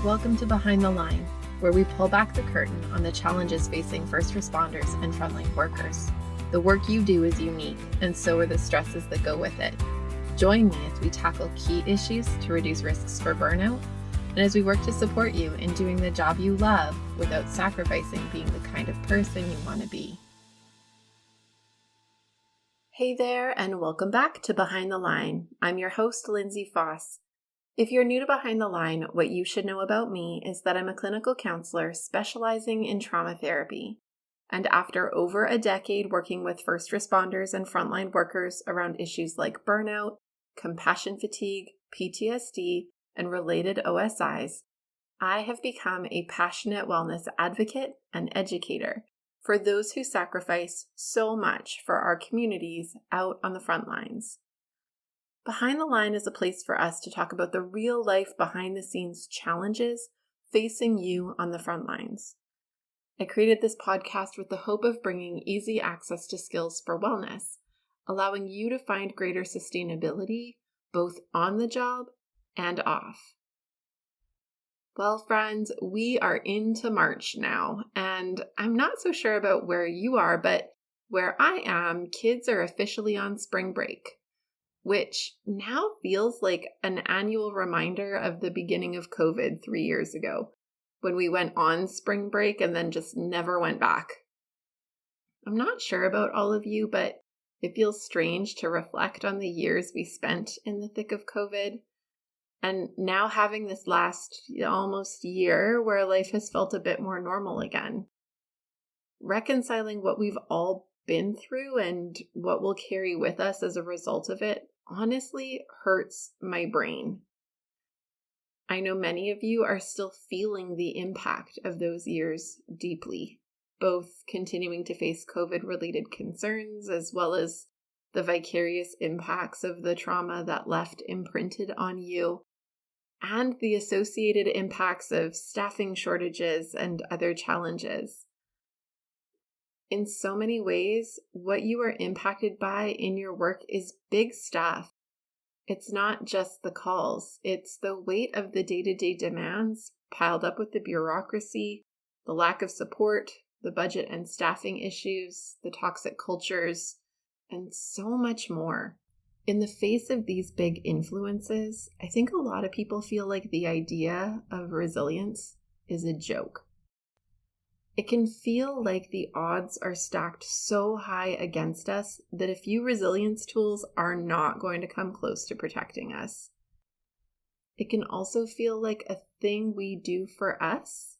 Welcome to Behind the Line, where we pull back the curtain on the challenges facing first responders and frontline workers. The work you do is unique, and so are the stresses that go with it. Join me as we tackle key issues to reduce risks for burnout, and as we work to support you in doing the job you love without sacrificing being the kind of person you want to be. Hey there, and welcome back to Behind the Line. I'm your host, Lindsay Faas. If you're new to Behind the Line, what you should know about me is that I'm a clinical counselor specializing in trauma therapy. And after over a decade working with first responders and frontline workers around issues like burnout, compassion fatigue, PTSD, and related OSIs, I have become a passionate wellness advocate and educator for those who sacrifice so much for our communities out on the front lines. Behind the Line is a place for us to talk about the real life behind the scenes challenges facing you on the front lines. I created this podcast with the hope of bringing easy access to skills for wellness, allowing you to find greater sustainability both on the job and off. Well, friends, we are into March now, and I'm not so sure about where you are, but where I am, kids are officially on spring break, which now feels like an annual reminder of the beginning of COVID 3 years ago, when we went on spring break and then just never went back. I'm not sure about all of you, but it feels strange to reflect on the years we spent in the thick of COVID. And now having this last almost year where life has felt a bit more normal again. Reconciling what we've all been through and what we'll carry with us as a result of it honestly hurts my brain. I know many of you are still feeling the impact of those years deeply, both continuing to face COVID-related concerns as well as the vicarious impacts of the trauma that left imprinted on you, and the associated impacts of staffing shortages and other challenges. In so many ways, what you are impacted by in your work is big stuff. It's not just the calls, it's the weight of the day-to-day demands piled up with the bureaucracy, the lack of support, the budget and staffing issues, the toxic cultures, and so much more. In the face of these big influences, I think a lot of people feel like the idea of resilience is a joke. It can feel like the odds are stacked so high against us that a few resilience tools are not going to come close to protecting us. It can also feel like a thing we do for us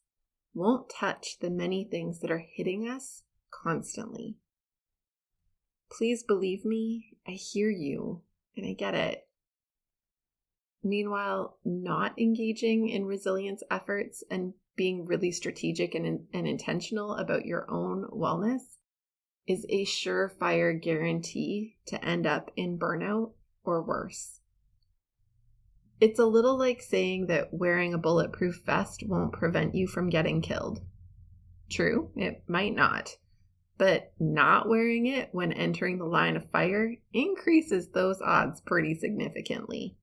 won't touch the many things that are hitting us constantly. Please believe me, I hear you, and I get it. Meanwhile, not engaging in resilience efforts and being really strategic and intentional about your own wellness is a surefire guarantee to end up in burnout or worse. It's a little like saying that wearing a bulletproof vest won't prevent you from getting killed. True, it might not. But not wearing it when entering the line of fire increases those odds pretty significantly.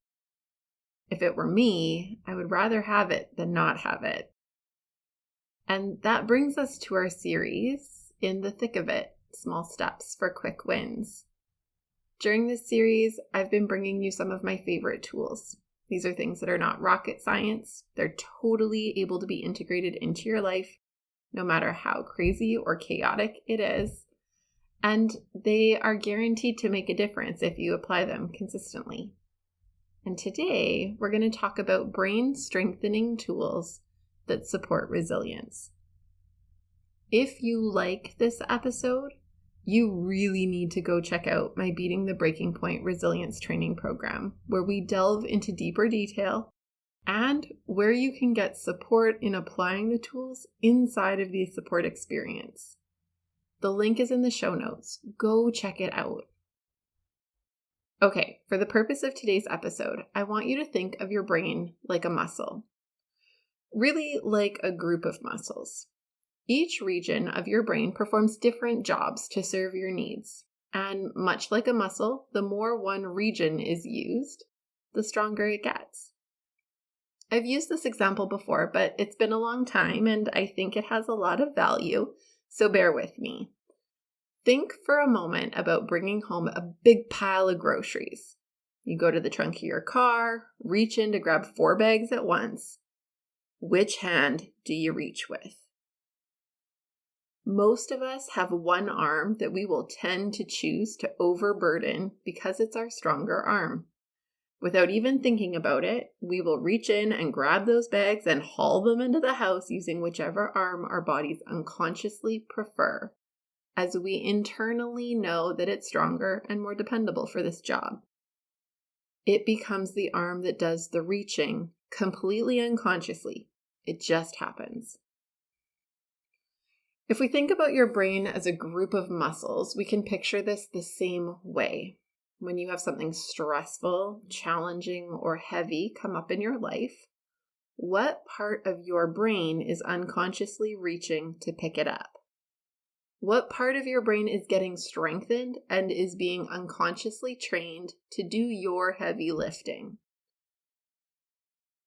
If it were me, I would rather have it than not have it. And that brings us to our series, In the Thick of It, Small Steps for Quick Wins. During this series, I've been bringing you some of my favorite tools. These are things that are not rocket science. They're totally able to be integrated into your life, no matter how crazy or chaotic it is, and they are guaranteed to make a difference if you apply them consistently. And today, we're going to talk about brain-strengthening tools that support resilience. If you like this episode, you really need to go check out my Beating the Breaking Point Resilience Training Program, where we delve into deeper detail and where you can get support in applying the tools inside of the support experience. The link is in the show notes. Go check it out. Okay, for the purpose of today's episode, I want you to think of your brain like a muscle. Really like a group of muscles. Each region of your brain performs different jobs to serve your needs. And much like a muscle, the more one region is used, the stronger it gets. I've used this example before, but it's been a long time and I think it has a lot of value, so bear with me. Think for a moment about bringing home a big pile of groceries. You go to the trunk of your car, reach in to grab 4 bags at once. Which hand do you reach with? Most of us have one arm that we will tend to choose to overburden because it's our stronger arm. Without even thinking about it, we will reach in and grab those bags and haul them into the house using whichever arm our bodies unconsciously prefer, as we internally know that it's stronger and more dependable for this job. It becomes the arm that does the reaching completely unconsciously. It just happens. If we think about your brain as a group of muscles, we can picture this the same way. When you have something stressful, challenging, or heavy come up in your life, what part of your brain is unconsciously reaching to pick it up? What part of your brain is getting strengthened and is being unconsciously trained to do your heavy lifting?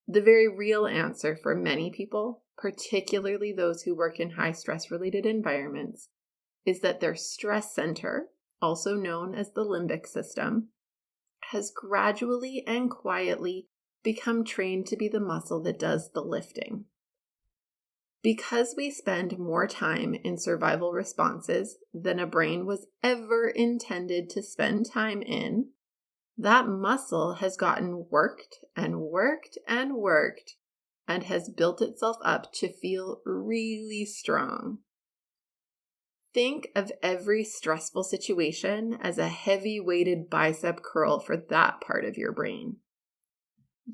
The very real answer for many people, particularly those who work in high stress-related environments, is that their stress center, also known as the limbic system, has gradually and quietly become trained to be the muscle that does the lifting. Because we spend more time in survival responses than a brain was ever intended to spend time in, that muscle has gotten worked and worked and worked and has built itself up to feel really strong. Think of every stressful situation as a heavy-weighted bicep curl for that part of your brain.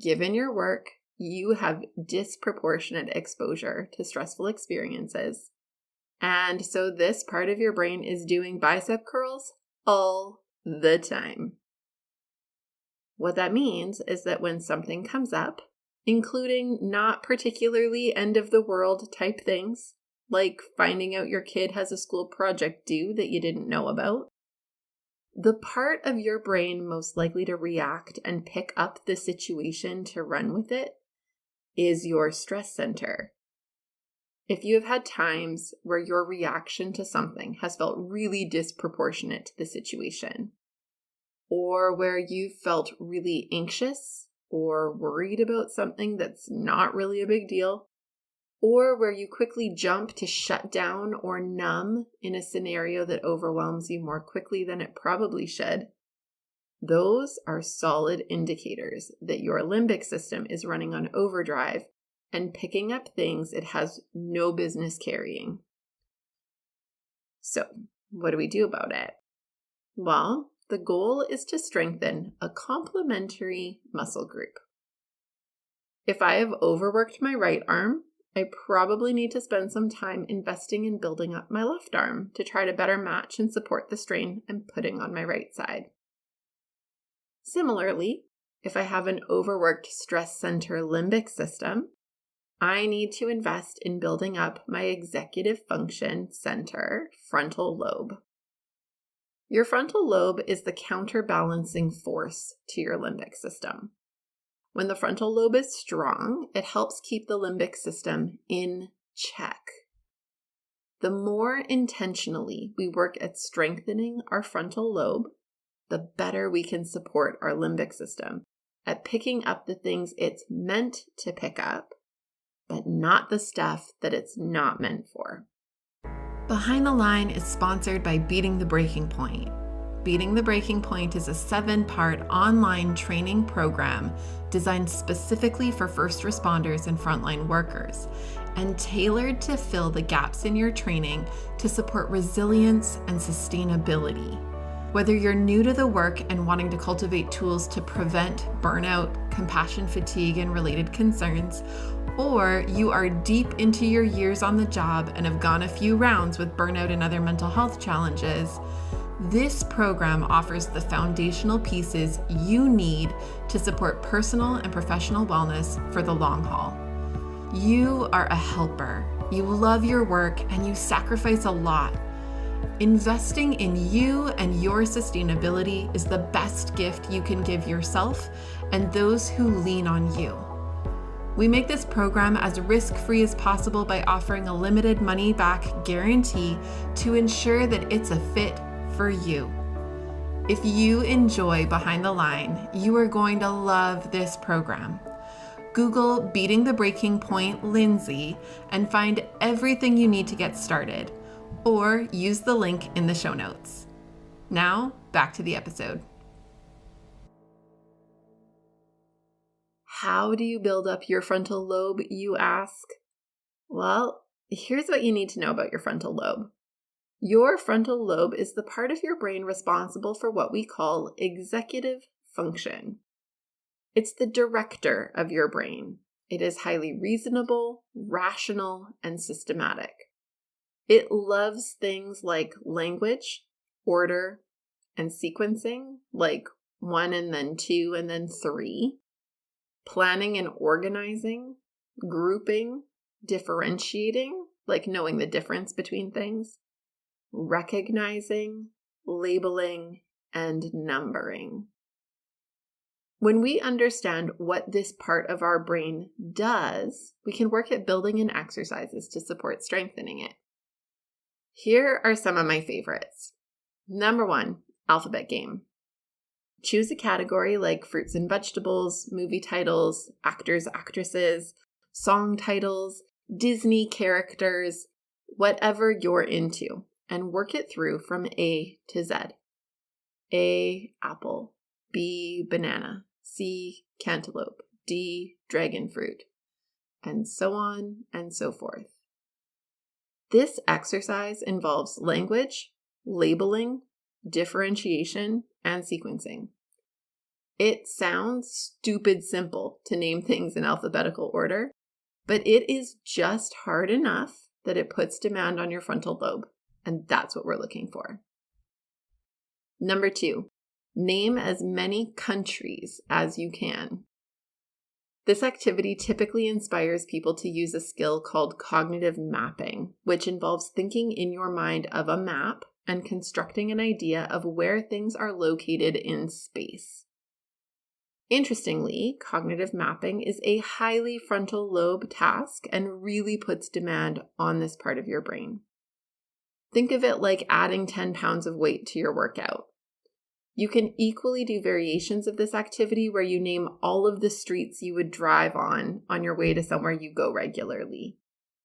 Given your work, you have disproportionate exposure to stressful experiences, and so this part of your brain is doing bicep curls all the time. What that means is that when something comes up, including not particularly end-of-the-world type things, like finding out your kid has a school project due that you didn't know about, the part of your brain most likely to react and pick up the situation to run with it is your stress center. If you have had times where your reaction to something has felt really disproportionate to the situation, or where you felt really anxious or worried about something that's not really a big deal, or where you quickly jump to shut down or numb in a scenario that overwhelms you more quickly than it probably should, those are solid indicators that your limbic system is running on overdrive and picking up things it has no business carrying. So, what do we do about it? Well, the goal is to strengthen a complementary muscle group. If I have overworked my right arm, I probably need to spend some time investing in building up my left arm to try to better match and support the strain I'm putting on my right side. Similarly, if I have an overworked stress center limbic system, I need to invest in building up my executive function center frontal lobe. Your frontal lobe is the counterbalancing force to your limbic system. When the frontal lobe is strong, it helps keep the limbic system in check. The more intentionally we work at strengthening our frontal lobe, the better we can support our limbic system at picking up the things it's meant to pick up, but not the stuff that it's not meant for. Behind the Line is sponsored by Beating the Breaking Point. Beating the Breaking Point is a 7-part online training program designed specifically for first responders and frontline workers, and tailored to fill the gaps in your training to support resilience and sustainability. Whether you're new to the work and wanting to cultivate tools to prevent burnout, compassion fatigue, and related concerns, or you are deep into your years on the job and have gone a few rounds with burnout and other mental health challenges, this program offers the foundational pieces you need to support personal and professional wellness for the long haul. You are a helper. You love your work and you sacrifice a lot. Investing in you and your sustainability is the best gift you can give yourself and those who lean on you. We make this program as risk-free as possible by offering a limited money-back guarantee to ensure that it's a fit for you. If you enjoy Behind the Line, you are going to love this program. Google Beating the Breaking Point Lindsay and find everything you need to get started, or use the link in the show notes. Now, back to the episode. How do you build up your frontal lobe, you ask? Well, here's what you need to know about your frontal lobe. Your frontal lobe is the part of your brain responsible for what we call executive function. It's the director of your brain. It is highly reasonable, rational, and systematic. It loves things like language, order, and sequencing, like 1 and then 2 and then 3. Planning and organizing, grouping, differentiating, like knowing the difference between things, recognizing, labeling, and numbering. When we understand what this part of our brain does, we can work at building in exercises to support strengthening it. Here are some of my favorites. Number 1, alphabet game. Choose a category like fruits and vegetables, movie titles, actors, actresses, song titles, Disney characters, whatever you're into, and work it through from A to Z. A, apple. B, banana. C, cantaloupe. D, dragon fruit. And so on and so forth. This exercise involves language, labeling, differentiation, and sequencing. It sounds stupid simple to name things in alphabetical order, but it is just hard enough that it puts demand on your frontal lobe, and that's what we're looking for. Number 2, name as many countries as you can. This activity typically inspires people to use a skill called cognitive mapping, which involves thinking in your mind of a map and constructing an idea of where things are located in space. Interestingly, cognitive mapping is a highly frontal lobe task and really puts demand on this part of your brain. Think of it like adding 10 pounds of weight to your workout. You can equally do variations of this activity where you name all of the streets you would drive on your way to somewhere you go regularly,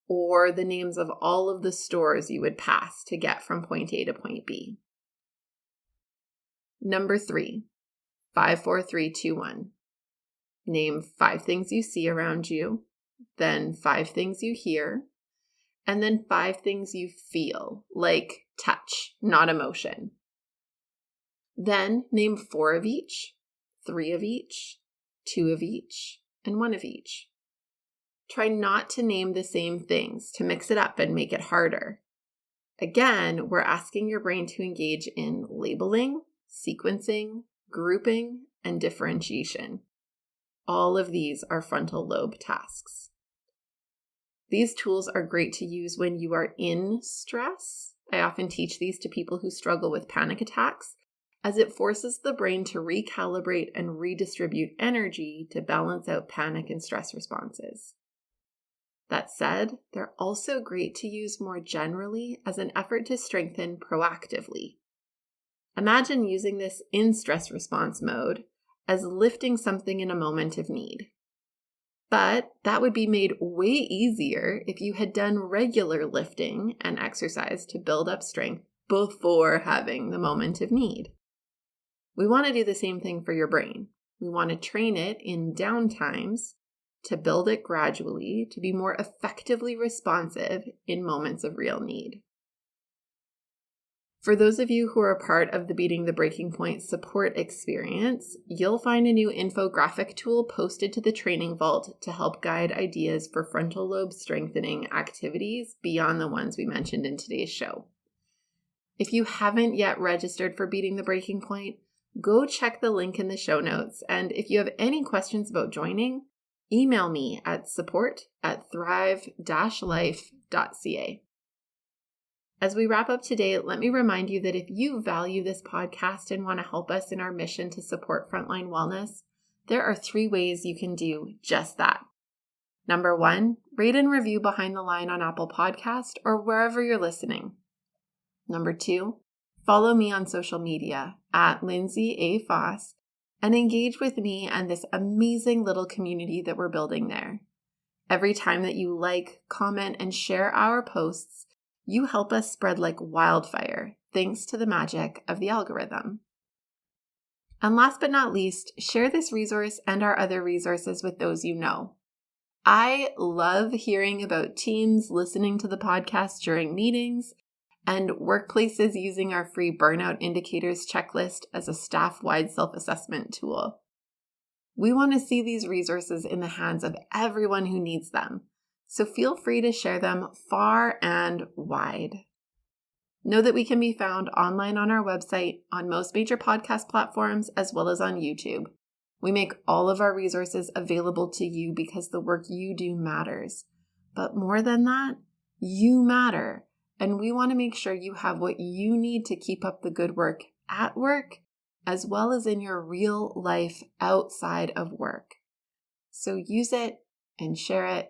or the names of all of the stores you would pass to get from point A to point B. Number 3, 5, 4, 3, 2, 1. Name 5 things you see around you, then 5 things you hear, and then 5 things you feel, like touch, not emotion. Then name 4 of each, 3 of each, 2 of each, and 1 of each. Try not to name the same things to mix it up and make it harder. Again, we're asking your brain to engage in labeling, sequencing, grouping, and differentiation. All of these are frontal lobe tasks. These tools are great to use when you are in stress. I often teach these to people who struggle with panic attacks, as it forces the brain to recalibrate and redistribute energy to balance out panic and stress responses. That said, they're also great to use more generally as an effort to strengthen proactively. Imagine using this in stress response mode as lifting something in a moment of need. But that would be made way easier if you had done regular lifting and exercise to build up strength before having the moment of need. We want to do the same thing for your brain. We want to train it in downtimes to build it gradually to be more effectively responsive in moments of real need. For those of you who are part of the Beating the Breaking Point support experience, you'll find a new infographic tool posted to the training vault to help guide ideas for frontal lobe strengthening activities beyond the ones we mentioned in today's show. If you haven't yet registered for Beating the Breaking Point, go check the link in the show notes. And if you have any questions about joining, email me at support@thrive-life.ca. As we wrap up today, let me remind you that if you value this podcast and want to help us in our mission to support frontline wellness, there are 3 ways you can do just that. Number 1, rate and review Behind the Line on Apple Podcast or wherever you're listening. Number 2, follow me on social media at Lindsay A. Faas and engage with me and this amazing little community that we're building there. Every time that you like, comment, and share our posts, you help us spread like wildfire, thanks to the magic of the algorithm. And last but not least, share this resource and our other resources with those you know. I love hearing about teams listening to the podcast during meetings and workplaces using our free burnout indicators checklist as a staff-wide self-assessment tool. We want to see these resources in the hands of everyone who needs them, so feel free to share them far and wide. Know that we can be found online on our website, on most major podcast platforms, as well as on YouTube. We make all of our resources available to you because the work you do matters. But more than that, you matter. And we want to make sure you have what you need to keep up the good work at work, as well as in your real life outside of work. So use it and share it.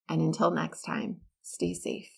And until next time, stay safe.